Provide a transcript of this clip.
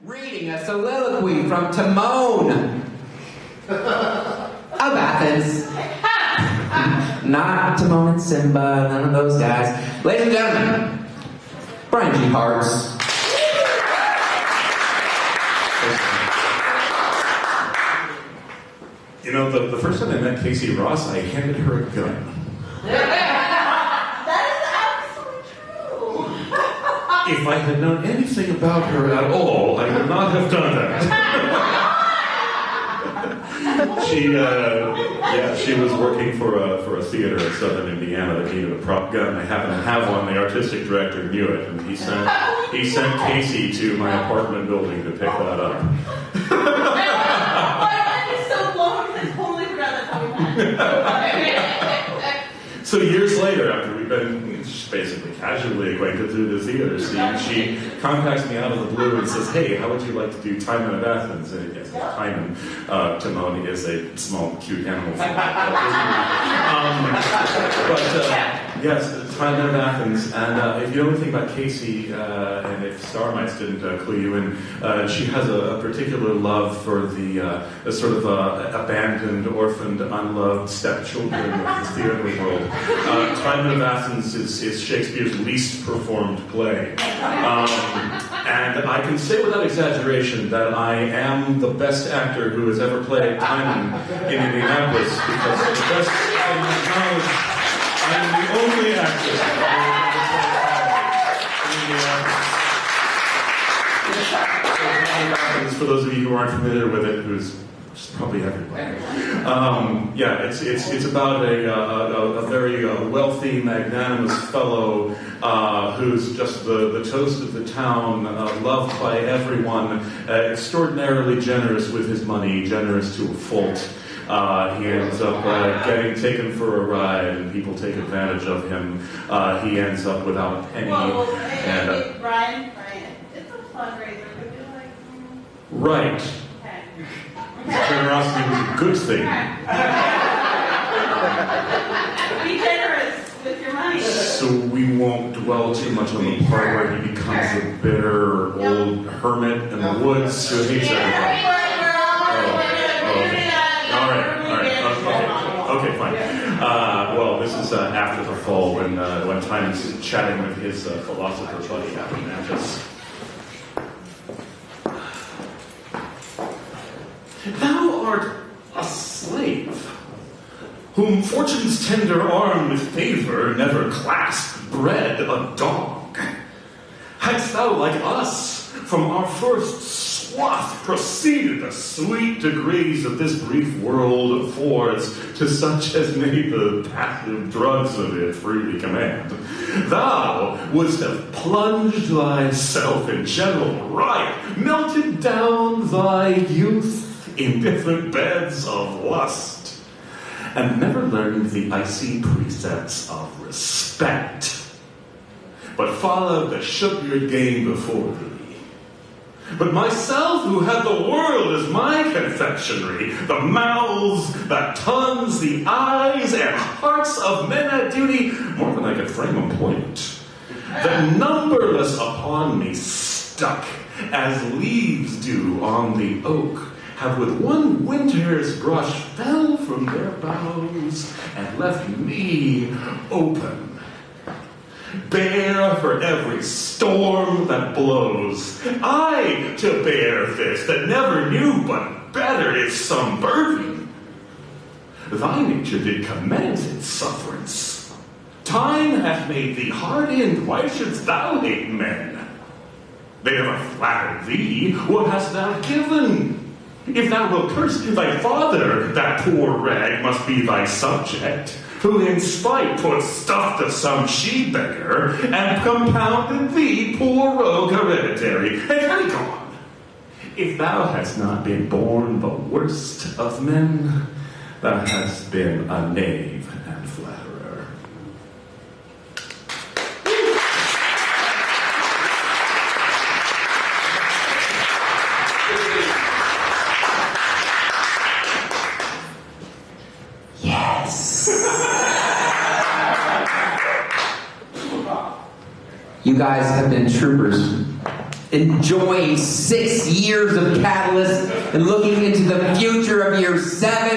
reading a soliloquy from Timon of Athens. Not Timon and Simba, none of those guys. Ladies and gentlemen, Brian G. Hartz. You know, the first time I met Casey Ross, I handed her a gun. That is absolutely true. If I had known anything about her at all, I would not have done that. She was working for a theater in southern Indiana that needed a prop gun. I happened to have one. The artistic director knew it, and he sent Casey to my apartment building to pick that up. So years later, after we've been just basically casually acquainted through the theater scene, she contacts me out of the blue and says, "Hey, how would you like to do Timon of Athens?" And yes, Timon. Timon is a small, cute animal. Yes, Timon of Athens. And if you know anything about Casey, and if Star Mites didn't clue you in, she has a particular love for the sort of abandoned, orphaned, unloved stepchildren of the theater world. Timon of Athens is Shakespeare's least performed play. And I can say without exaggeration that I am the best actor who has ever played Timon in Indianapolis, because to the best of my knowledge, I am the only actor who has ever played Timon. For those of you who aren't familiar with it, who's probably everybody. It's about a very wealthy, magnanimous fellow who's just the toast of the town, loved by everyone, extraordinarily generous with his money, generous to a fault. He ends up getting taken for a ride, and people take advantage of him. He ends up without a penny. Brian, it's a fundraiser. Would you like? Right. Generosity was a good thing. Be generous with your money. So we won't dwell too much on the part where he becomes a bitter old hermit in the woods who hates everybody. Okay, fine. Well, this is after the fall when Timon's chatting with his philosopher buddy Athanasius. Thou art a slave, whom fortune's tender arm with favor never clasped, bred a dog. Hadst thou, like us, from our first swath proceeded the sweet degrees of this brief world affords to such as may the passive drugs of it freely command, thou wouldst have plunged thyself in general riot, melted down thy youth in different beds of lust, and never learned the icy precepts of respect, but followed the sugared game before thee. But myself, who had the world as my confectionery, the mouths, the tongues, the eyes, and hearts of men at duty, more than I could frame a point, the numberless upon me stuck, as leaves do on the oak, have with one winter's brush fell from their boughs and left me open, bare for every storm that blows. I to bear this that never knew but better is some burden. Thy nature did commend its sufferance. Time hath made thee hardened. Why shouldst thou hate men? They never flattered thee. What hast thou given? If thou wilt curse thy father, that poor rag must be thy subject, who in spite put stuff to some she-beggar, and compounded thee, poor rogue hereditary, and carry gone. If thou hast not been born the worst of men, thou hast been a knave and flatterer. You guys have been troopers. enjoying 6 years of Catalyst and looking into the future of year 7